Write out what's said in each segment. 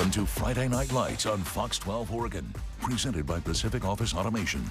Welcome to Friday Night Lights on Fox 12 Oregon, presented by Pacific Office Automation.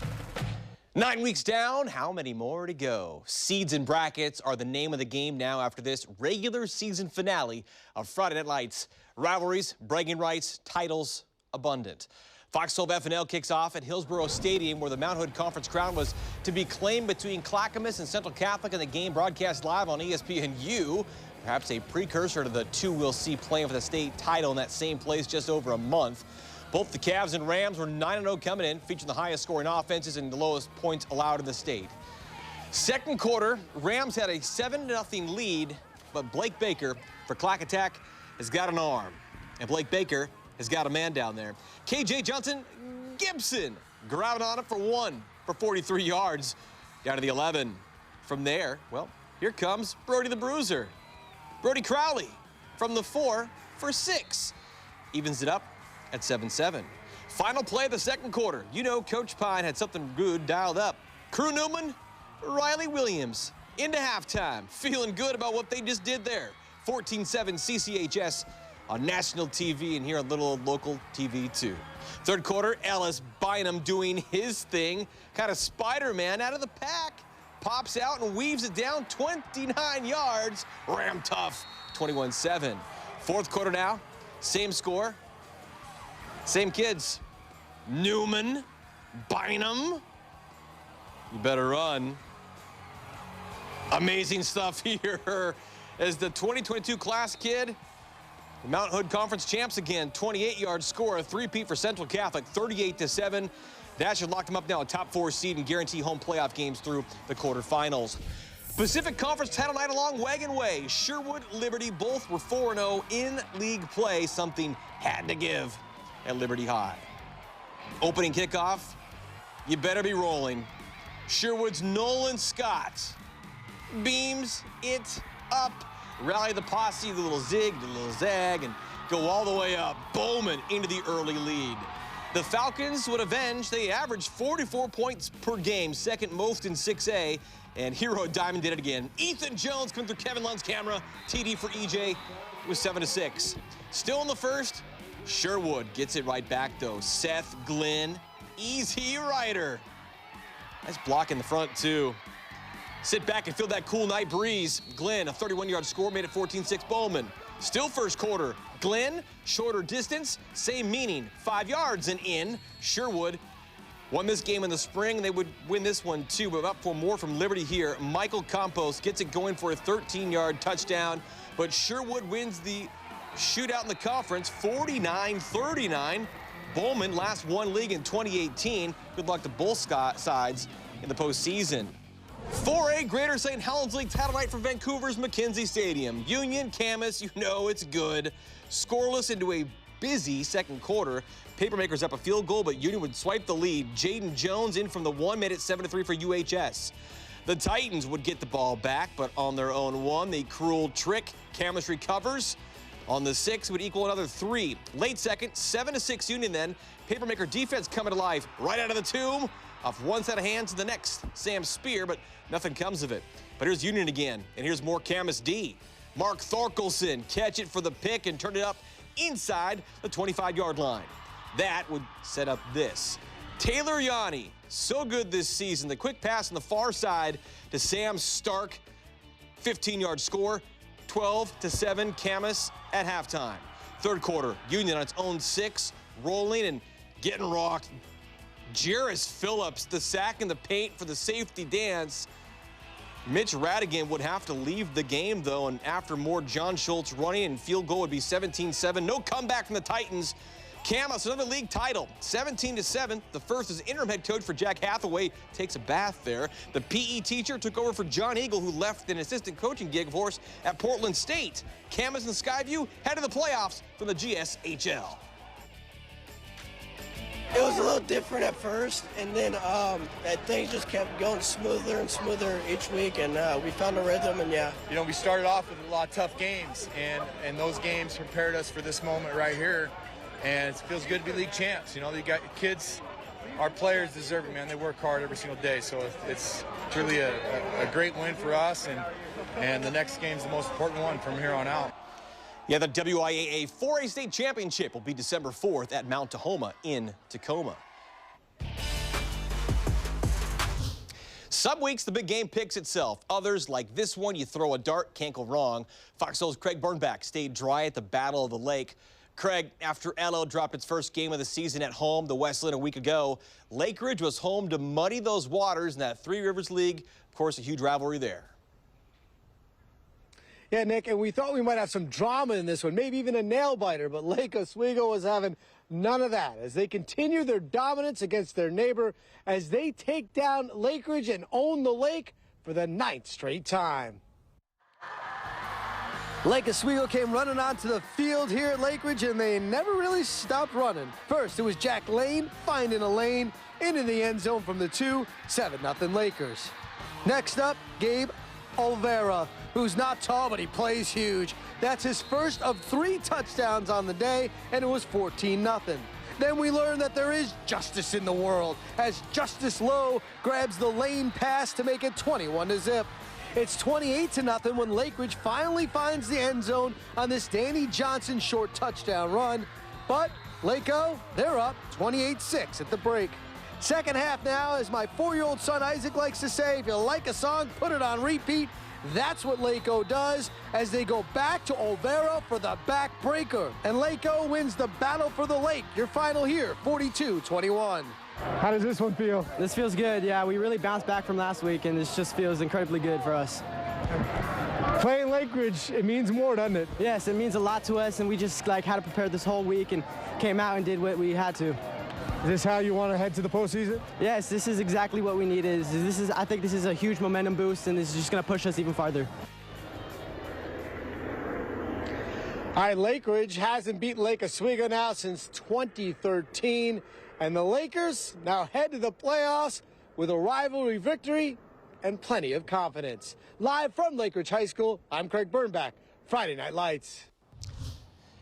9 weeks down, how many more to go? Seeds and brackets are the name of the game now after this regular season finale of Friday Night Lights. Rivalries, bragging rights, titles abundant. Fox 12 FNL kicks off at Hillsborough Stadium, where the Mount Hood Conference crown was to be claimed between Clackamas and Central Catholic, and the game broadcast live on ESPNU. Perhaps a precursor to the two we'll see playing for the state title in that same place just over a month. Both the Cavs and Rams were 9-0 coming in, featuring the highest scoring offenses and the lowest points allowed in the state. Second quarter, Rams had a 7-0 lead, but Blake Baker for Clack Attack has got an arm, and Blake Baker has got a man down there. KJ Johnson Gibson grabbing on it for 1 for 43 yards, down to the 11. From there, well, here comes Brody the Bruiser. Brody Crowley from the 4 for 6. Evens it up at 7-7. Final play of the second quarter. You know Coach Pine had something good dialed up. Crew Newman, Riley Williams into halftime. Feeling good about what they just did there. 14-7 CCHS on national TV and here on little local TV too. Third quarter, Ellis Bynum doing his thing. Kind of Spider-Man out of the pack. Pops out and weaves it down 29 yards. Ram tough, 21-7. Fourth quarter now, same score, same kids. Newman, Bynum, you better run. Amazing stuff here as the 2022 class kid. The Mount Hood Conference champs again, 28-yard score, a three-peat for Central Catholic, 38-7. That should lock them up now, a top 4 seed, and guarantee home playoff games through the quarterfinals. Pacific Conference title night along Wagon Way. Sherwood, Liberty, both were 4-0 in league play. Something had to give at Liberty High. Opening kickoff, you better be rolling. Sherwood's Nolan Scott beams it up. Rally the posse, the little zig, the little zag, and go all the way up. Bowman into the early lead. The Falcons would avenge. They averaged 44 points per game, second most in 6A, and Hero Diamond did it again. Ethan Jones coming through Kevin Lund's camera. TD for EJ was 7-6. Still in the first, Sherwood gets it right back though. Seth Glenn, easy rider. Nice block in the front too. Sit back and feel that cool night breeze. Glenn, a 31-yard score, made it 14-6 Bowman. Still first quarter. Glenn, shorter distance, same meaning, 5 yards and in. Sherwood won this game in the spring. They would win this one too, but up for more from Liberty here. Michael Campos gets it going for a 13-yard touchdown, but Sherwood wins the shootout in the conference, 49-39. Bowman last won league in 2018. Good luck to both sides in the postseason. 4A Greater St. Helens League title night for Vancouver's McKenzie Stadium. Union, Camas, you know it's good. Scoreless into a busy second quarter. Papermakers up a field goal, but Union would swipe the lead. Jaden Jones in from the 1, made it 7-3 for UHS. The Titans would get the ball back, but on their own 1. The cruel trick, Camas recovers. On the 6 would equal another 3. Late second, 7-6 Union then. Papermaker defense coming to life right out of the tomb. Off one set of hands to the next, Sam Spear, but nothing comes of it. But here's Union again, and here's more Camas D. Mark Thorkelson catch it for the pick and turn it up inside the 25-yard line. That would set up this. Taylor Yanni, so good this season. The quick pass on the far side to Sam Stark, 15-yard score, 12-7 Camas at halftime. Third quarter, Union on its own 6, rolling and getting rocked. Jairus Phillips, the sack in the paint for the safety dance. Mitch Radigan would have to leave the game, though, and after more John Schultz running and field goal would be 17-7. No comeback from the Titans. Camas, another league title, 17-7. The first as interim head coach for Jack Hathaway takes a bath there. The PE teacher took over for John Eagle, who left an assistant coaching gig, of course, at Portland State. Camas and Skyview head to the playoffs from the GSHL. It was a little different at first, and then things just kept going smoother and smoother each week, and we found a rhythm, and yeah. You know, we started off with a lot of tough games, and those games prepared us for this moment right here, and it feels good to be league champs. You know, you got kids, our players deserve it, man. They work hard every single day, so it's truly a great win for us, and the next game's the most important one from here on out. Yeah, the WIAA 4A State Championship will be December 4th at Mount Tahoma in Tacoma. Some weeks, the big game picks itself. Others, like this one, you throw a dart, can't go wrong. Fox Soul's Craig Burnback stayed dry at the Battle of the Lake. Craig, after LO dropped its first game of the season at home to Westland a week ago, Lake Ridge was home to muddy those waters in that Three Rivers League. Of course, a huge rivalry there. Yeah, Nick, and we thought we might have some drama in this one, maybe even a nail-biter, but Lake Oswego was having none of that as they continue their dominance against their neighbor as they take down Lake Ridge and own the lake for the 9th straight time. Lake Oswego came running onto the field here at Lake Ridge, and they never really stopped running. First, it was Jack Lane finding a lane into the end zone from the 2, 7-0 Lakers. Next up, Gabe Olvera, who's not tall, but he plays huge. That's his first of 3 touchdowns on the day, and it was 14-0. Then we learn that there is justice in the world as Justice Lowe grabs the lane pass to make it 21-0. It's 28-0 when Lake Ridge finally finds the end zone on this Danny Johnson short touchdown run. But Lake-O, they're up 28-6 at the break. Second half now, as my 4-year-old son Isaac likes to say, if you like a song, put it on repeat. That's what Lake-O does as they go back to Olvera for the backbreaker. And Lake-O wins the battle for the lake. Your final here, 42-21. How does this one feel? This feels good, yeah. We really bounced back from last week, and this just feels incredibly good for us. Playing Lake Ridge, it means more, doesn't it? Yes, it means a lot to us, and we just had to prepare this whole week and came out and did what we had to. Is this how you want to head to the postseason? Yes, this is exactly what we needed. I think this is a huge momentum boost, and this is just going to push us even farther. All right, Lake Ridge hasn't beaten Lake Oswego now since 2013, and the Lakers now head to the playoffs with a rivalry victory and plenty of confidence. Live from Lake Ridge High School, I'm Craig Burnback, Friday Night Lights.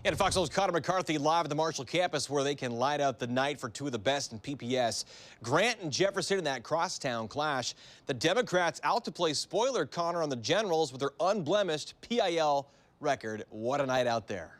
And Fox Soul's Connor McCarthy live at the Marshall campus where they can light up the night for 2 of the best in PPS. Grant and Jefferson in that crosstown clash. The Democrats out to play spoiler Connor on the Generals with their unblemished PIL record. What a night out there.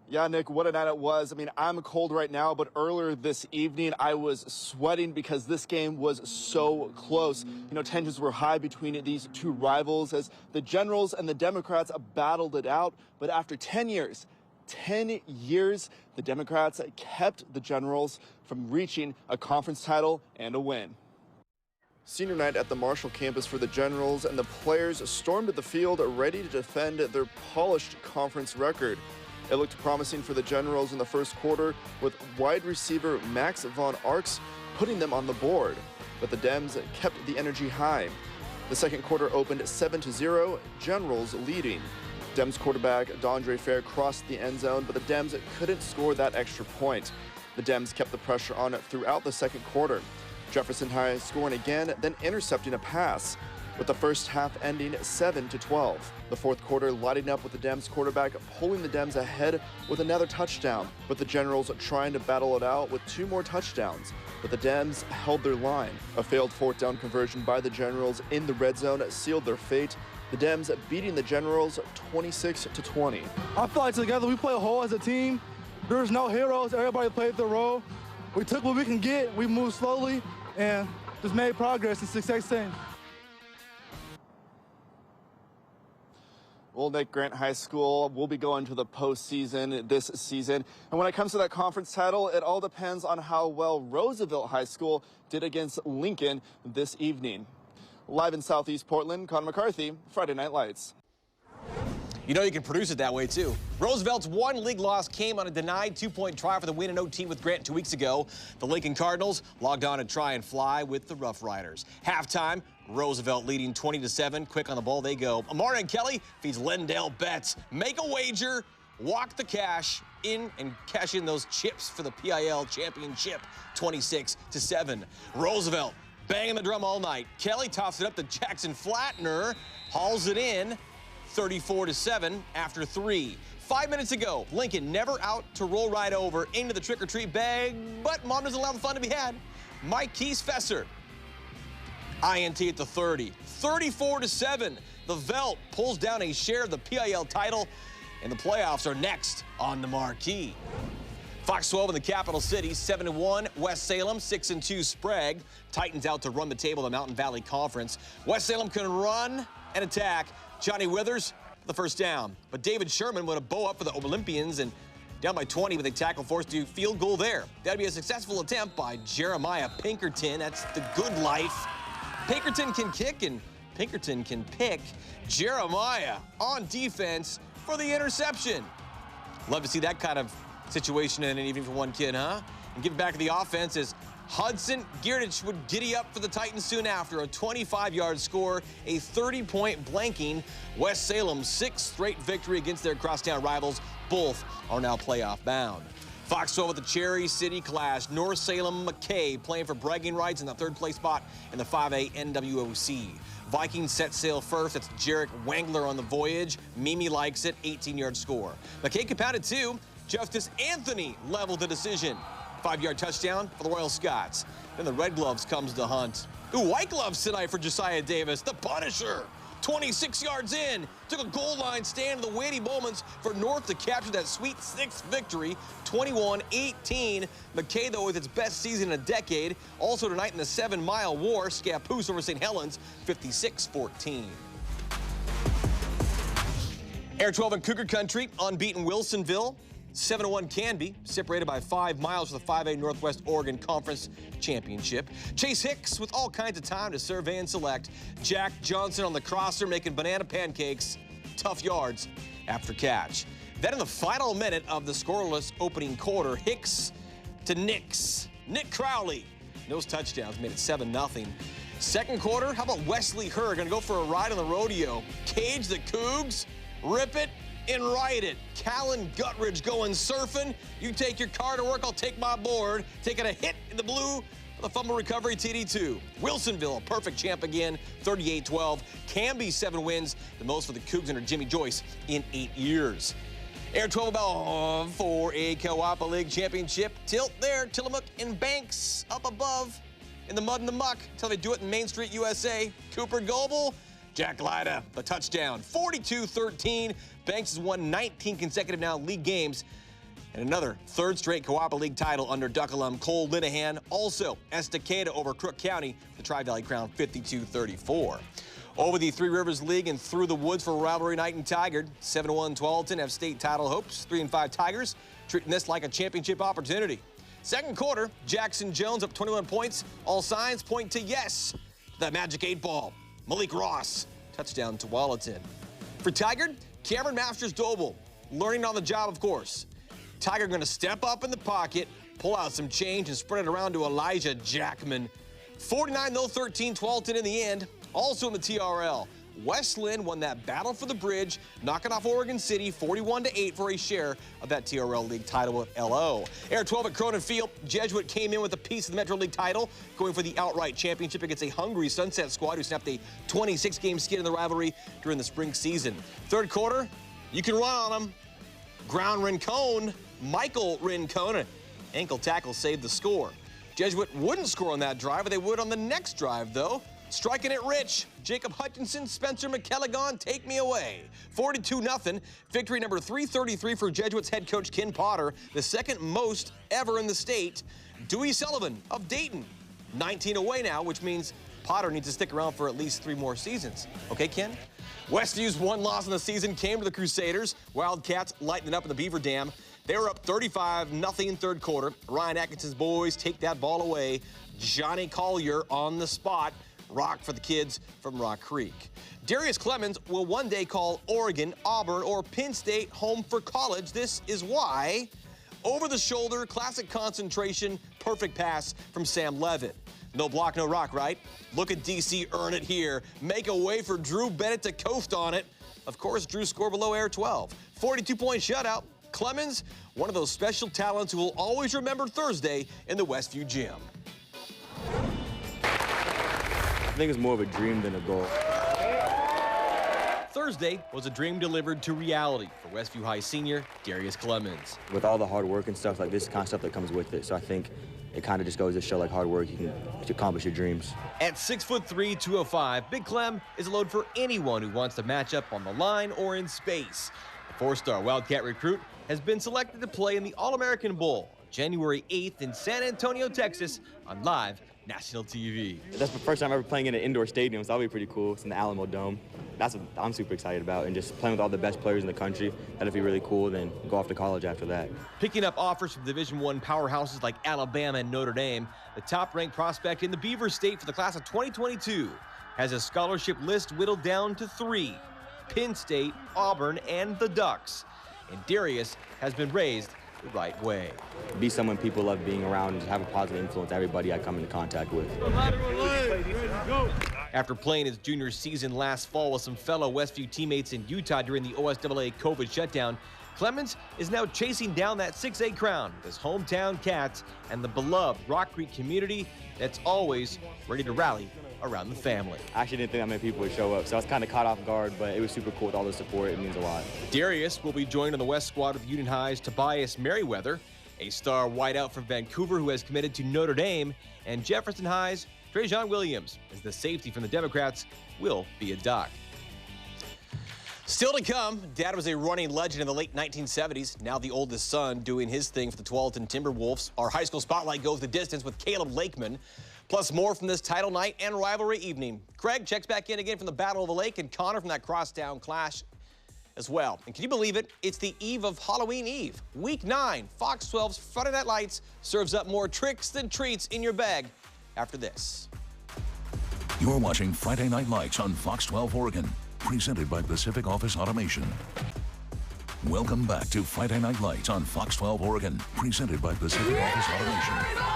Yeah, Nick, what a night it was. I mean, I'm cold right now, but earlier this evening I was sweating because this game was so close. You know, tensions were high between these 2 rivals as the Generals and the Democrats battled it out. But after 10 years, the Democrats kept the Generals from reaching a conference title and a win. Senior night at the Marshall campus for the Generals, and the players stormed the field ready to defend their polished conference record. It looked promising for the Generals in the first quarter, with wide receiver Max Von Arx putting them on the board. But the Dems kept the energy high. The second quarter opened 7-0, Generals leading. Dems quarterback Dondre Fair crossed the end zone, but the Dems couldn't score that extra point. The Dems kept the pressure on throughout the second quarter. Jefferson High scoring again, then intercepting a pass, with the first half ending 7-12. The fourth quarter lighting up with the Dems quarterback pulling the Dems ahead with another touchdown, but the Generals trying to battle it out with 2 more touchdowns. But the Dems held their line. A failed 4th down conversion by the Generals in the red zone sealed their fate. The Dems beating the Generals 26-20. I feel like together we play whole as a team. There's no heroes. Everybody played their role. We took what we can get. We moved slowly and just made progress in 16. Well, Nick, Grant High School will be going to the postseason this season. And when it comes to that conference title, it all depends on how well Roosevelt High School did against Lincoln this evening. Live in Southeast Portland, Connor McCarthy, Friday Night Lights. You know you can produce it that way, too. Roosevelt's 1 league loss came on a denied 2-point try for the win in OT with Grant 2 weeks ago. The Lincoln Cardinals logged on to try and fly with the Rough Riders. Halftime, Roosevelt leading 20-7. Quick on the ball they go. Amara and Kelly feeds Lendale bets. Make a wager, walk the cash in, and cash in those chips for the PIL championship. 26-7. Roosevelt banging the drum all night. Kelly tossed it up to Jackson Flatner, hauls it in. 34-7 after 3. 5 minutes ago, Lincoln never out to roll right over into the trick-or-treat bag, but Mom doesn't allow the fun to be had. Mike Keys-Fesser, INT at the 30. 34-7. The Velt pulls down a share of the PIL title, and the playoffs are next on the marquee. Fox 12 in the capital city, 7-1. West Salem, 6-2. Sprague. Titans out to run the table in the Mountain Valley Conference. West Salem can run and attack. Johnny Withers, the first down. But David Sherman would have bow up for the Olympians and down by 20 with a tackle forced to field goal there. That'd be a successful attempt by Jeremiah Pinkerton. That's the good life. Pinkerton can kick and Pinkerton can pick. Jeremiah on defense for the interception. Love to see that kind of situation in an evening for one kid, huh? And give it back to the offense as Hudson Gierdich would giddy up for the Titans soon after. A 25-yard score, a 30-point blanking. West Salem's 6th straight victory against their crosstown rivals. Both are now playoff bound. Fox 12 with the Cherry City Clash. North Salem McKay playing for bragging rights in the 3rd place spot in the 5A NWOC. Vikings set sail first. That's Jarek Wangler on the voyage. Mimi likes it. 18-yard score. McKay compounded 2. Justice Anthony leveled the decision. 5-yard touchdown for the Royal Scots. Then the Red Gloves comes to hunt. Ooh, White Gloves tonight for Josiah Davis, the Punisher. 26 yards in, took a goal line stand in the weighty moments for North to capture that sweet 6th victory, 21-18. McKay, though, with its best season in a decade. Also tonight in the 7-mile war, Scappoose over St. Helens, 56-14. Air 12 in Cougar Country, unbeaten Wilsonville. 7-1 Canby, separated by 5 miles for the 5A Northwest Oregon Conference Championship. Chase Hicks with all kinds of time to survey and select. Jack Johnson on the crosser making banana pancakes. Tough yards after catch. Then in the final minute of the scoreless opening quarter, Hicks to Nix. Nick Crowley. Those touchdowns made it 7-0. Second quarter, how about Wesley Herr gonna go for a ride on the rodeo? Cage the Cougs, rip it, and ride it. Callan Guttridge going surfing. You take your car to work, I'll take my board. Taking a hit in the blue for the fumble recovery TD2. Wilsonville, a perfect champ again, 38-12. Canby, 7 wins, the most for the Cougs under Jimmy Joyce in 8 years. Air 12 about for a Kawapa League championship. Tilt there, Tillamook and Banks up above in the mud and the muck until they do it in Main Street, USA. Cooper Goebel, Jack Lyda, the touchdown, 42-13. Banks has won 19 consecutive now league games and another 3rd straight Kawapa League title under Duck alum Cole Linehan. Also, Estacada over Crook County, the Tri-Valley Crown, 52-34. Over the Three Rivers League and through the woods for rivalry night in Tigard. 7-1 Tualatin have state title hopes. 3-5 Tigers treating this like a championship opportunity. Second quarter, Jackson Jones up 21 points. All signs point to yes. The Magic 8 ball. Malik Ross, touchdown to Tualatin. For Tigard, Cameron Masters-Doble, learning on the job, of course. Tiger going to step up in the pocket, pull out some change, and spread it around to Elijah Jackman. 49-13, Tualatin in the end. Also in the TRL, Westland won that battle for the bridge, knocking off Oregon City 41-8 for a share of that TRL League title with LO. Air 12 at Cronin Field, Jesuit came in with a piece of the Metro League title, going for the outright championship against a hungry Sunset squad who snapped a 26-game skid in the rivalry during the spring season. Third quarter, you can run on them. Ground Rincon, Michael Rincon, an ankle tackle saved the score. Jesuit wouldn't score on that drive, but they would on the next drive, though. Striking it rich, Jacob Hutchinson, Spencer McKelligon, take me away. 42-0, victory number 333 for Jesuits head coach Ken Potter, the 2nd most ever in the state. Dewey Sullivan of Dayton, 19 away now, which means Potter needs to stick around for at least 3 more seasons. Okay, Ken? Westview's 1 loss in the season came to the Crusaders. Wildcats lighting it up in the Beaver Dam. They were up 35-0 third quarter. Ryan Atkinson's boys take that ball away. Johnny Collier on the spot. Rock for the kids from Rock Creek. Darius Clemens will one day call Oregon, Auburn, or Penn State home for college. This is why. Over the shoulder, classic concentration, perfect pass from Sam Levitt. No block, no rock, right? Look at DC earn it here. Make a way for Drew Bennett to coast on it. Of course, Drew scored below Air 12. 42-point shutout. Clemens, one of those special talents who will always remember Thursday in the Westview gym. I think it's more of a dream than a goal. Thursday was a dream delivered to reality for Westview High senior Darius Clemens. With all the hard work and stuff, like this is the kind of stuff that comes with it. So I think it kind of just goes to show like hard work, you can accomplish your dreams. At 6'3", 205, Big Clem is a load for anyone who wants to match up on the line or in space. The four-star Wildcat recruit has been selected to play in the All-American Bowl January 8th in San Antonio, Texas on live national TV. That's the first time ever playing in an indoor stadium, so that'll be pretty cool. It's in the Alamo Dome. That's what I'm super excited about, and just playing with all the best players in the country. That'll be really cool, then go off to college after that. Picking up offers from Division I powerhouses like Alabama and Notre Dame, the top-ranked prospect in the Beaver State for the class of 2022 has a scholarship list whittled down to 3: Penn State, Auburn, and the Ducks. And Darius has been raised the right way. Be someone people love being around and just have a positive influence on everybody I come into contact with. After playing his junior season last fall with some fellow Westview teammates in Utah during the OSAA COVID shutdown, Clemens is now chasing down that 6A crown with his hometown Cats and the beloved Rock Creek community that's always ready to rally around the family. I actually didn't think that many people would show up, so I was kind of caught off guard, but it was super cool with all the support. It means a lot. Darius will be joined on the West squad with Union High's Tobias Merriweather, a star wideout from Vancouver who has committed to Notre Dame, and Jefferson High's Trajan Williams, as the safety from the Democrats will be a Duck. Still to come, Dad was a running legend in the late 1970s. Now the oldest son doing his thing for the Tualatin Timberwolves. Our high school spotlight goes the distance with Caleb Lakeman. Plus more from this title night and rivalry evening. Craig checks back in again from the Battle of the Lake, and Connor from that crosstown clash as well. And can you believe it? It's the eve of Halloween Eve. Week 9, Fox 12's Friday Night Lights serves up more tricks than treats in your bag after this. You're watching Friday Night Lights on Fox 12 Oregon, presented by Pacific Office Automation. Welcome back to Friday Night Lights on Fox 12 Oregon, presented by Pacific Office Automation.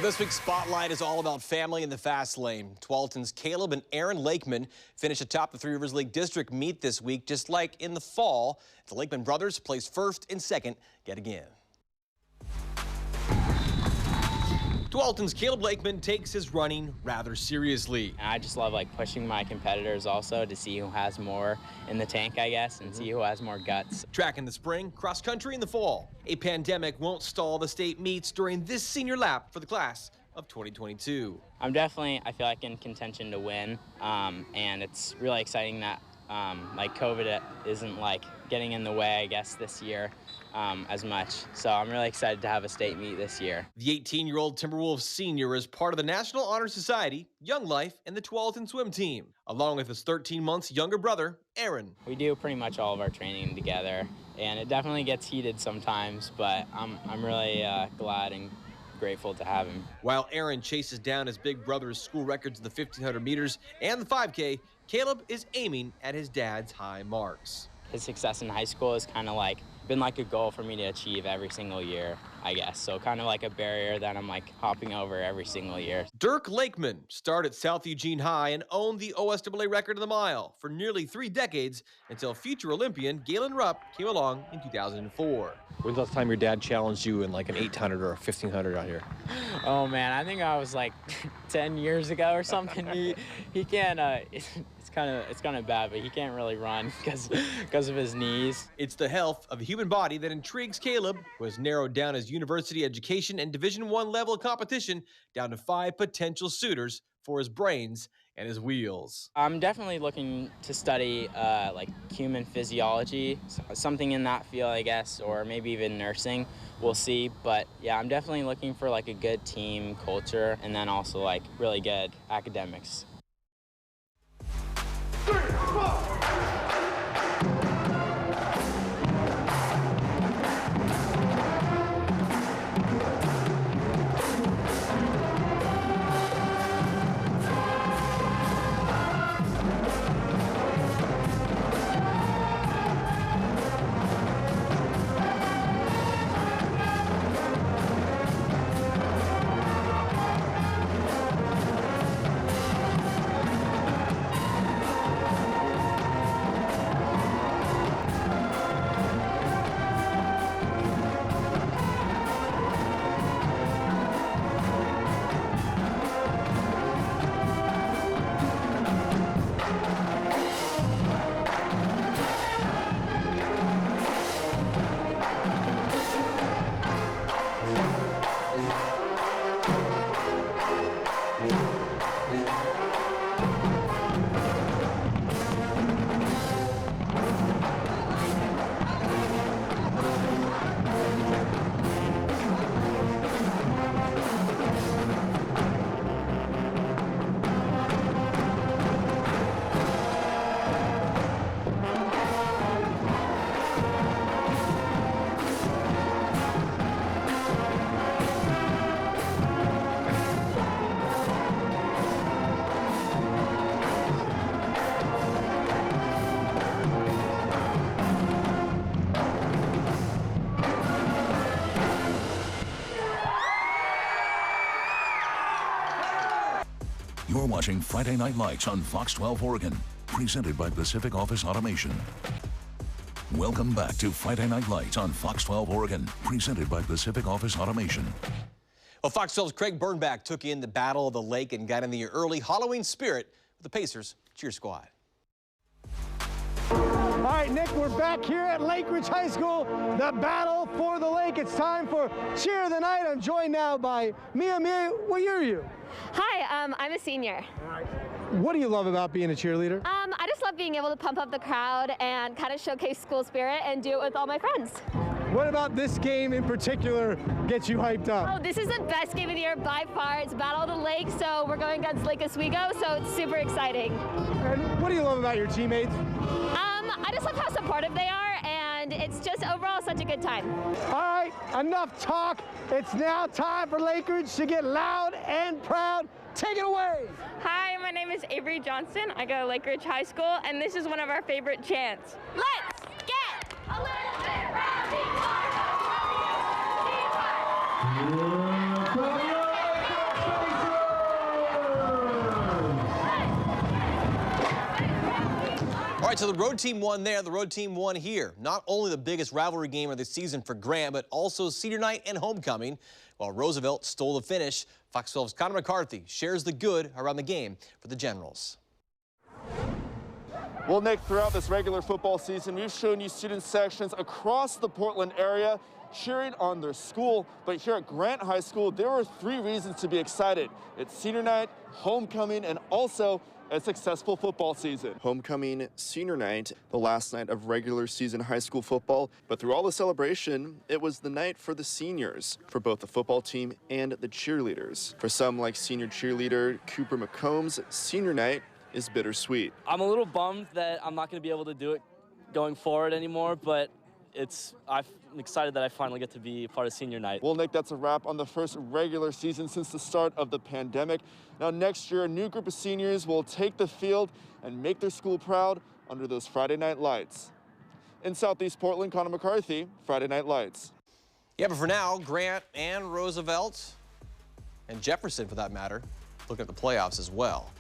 This week's Spotlight is all about family in the fast lane. Tualatin's Caleb and Aaron Lakeman finished atop the Three Rivers League District meet this week, just like in the fall. The Lakeman brothers placed first and second yet again. Tualatin's Caleb Lakeman takes his running rather seriously. I just love like pushing my competitors also to see who has more in the tank, I guess, and see who has more guts. Track in the spring, cross country in the fall. A pandemic won't stall the state meets during this senior lap for the class of 2022. I'm definitely, I feel like, in contention to win, and it's really exciting that like COVID isn't like getting in the way, I guess, this year as much. So I'm really excited to have a state meet this year. The 18-year-old Timberwolves senior is part of the National Honor Society, Young Life, and the Tualatin swim team, along with his 13 months younger brother, Aaron. We do pretty much all of our training together, and it definitely gets heated sometimes, but I'm really glad and grateful to have him. While Aaron chases down his big brother's school records in the 1,500 meters and the 5K, Caleb is aiming at his dad's high marks. His success in high school has kind of like been like a goal for me to achieve every single year, I guess. So kind of like a barrier that I'm like hopping over every single year. Dirk Lakeman started at South Eugene High and owned the OSAA record of the mile for nearly 3 decades until future Olympian Galen Rupp came along in 2004. When's the last time your dad challenged you in like an 800 or a 1500 out here? Oh man, I think I was like 10 years ago or something. He can't, it's kind of bad, but he can't really run because of his knees. It's the health of the human body that intrigues Caleb, who has narrowed down his university education and Division I level competition down to 5 potential suitors for his brains and his wheels. I'm definitely looking to study like human physiology, something in that field, I guess, or maybe even nursing. We'll see, but yeah, I'm definitely looking for like a good team culture and then also like really good academics. 3, 4. watching Friday Night Lights on Fox 12 Oregon, presented by Pacific Office Automation. Welcome back to Friday Night Lights on Fox 12 Oregon, presented by Pacific Office Automation. Well, Fox 12's Craig Bernbach took in the Battle of the Lake and got in the early Halloween spirit with the Pacers cheer squad. All right, Nick, we're back here at Lake Ridge High School, the battle for the lake. It's time for Cheer of the Night. I'm joined now by Mia. Mia, what year are you? Hi, I'm a senior. All right. What do you love about being a cheerleader? I just love being able to pump up the crowd and kind of showcase school spirit and do it with all my friends. What about this game in particular gets you hyped up? Oh, this is the best game of the year by far. It's Battle of the Lake, so we're going against Lake Oswego, so it's super exciting. And what do you love about your teammates? I just love how supportive they are, and it's just overall such a good time. All right, enough talk. It's now time for Lake Ridge to get loud and proud. Take it away. Hi, my name is Avery Johnston. I go to Lake Ridge High School, and this is one of our favorite chants. Let's get a little bit rowdy. All right, so the road team won there, the road team won here. Not only the biggest rivalry game of the season for Grant, but also senior night and homecoming. While Roosevelt stole the finish, Fox 12's Connor McCarthy shares the good around the game for the Generals. Well, Nick, throughout this regular football season, we've shown you student sections across the Portland area cheering on their school. But here at Grant High School, there were 3 reasons to be excited. It's senior night, homecoming, and also a successful football season. Homecoming, senior night, the last night of regular season high school football. But through all the celebration, it was the night for the seniors, for both the football team and the cheerleaders. For some, like senior cheerleader Cooper McCombs, senior night is bittersweet. I'm a little bummed that I'm not going to be able to do it going forward anymore, but I'm excited that I finally get to be part of senior night. Well, Nick, that's a wrap on the first regular season since the start of the pandemic. Now, next year, a new group of seniors will take the field and make their school proud under those Friday night lights. In Southeast Portland, Connor McCarthy, Friday Night Lights. Yeah, but for now, Grant and Roosevelt and Jefferson, for that matter, looking at the playoffs as well.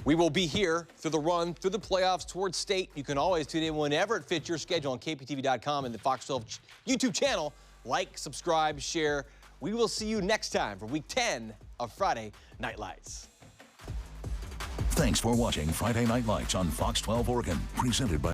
We will be here through the run, through the playoffs towards state. You can always tune in whenever it fits your schedule on KPTV.com and the Fox 12 YouTube channel. Like, subscribe, share. We will see you next time for Week 10 of Friday Night Lights. Thanks for watching Friday Night Lights on Fox 12 Oregon, presented by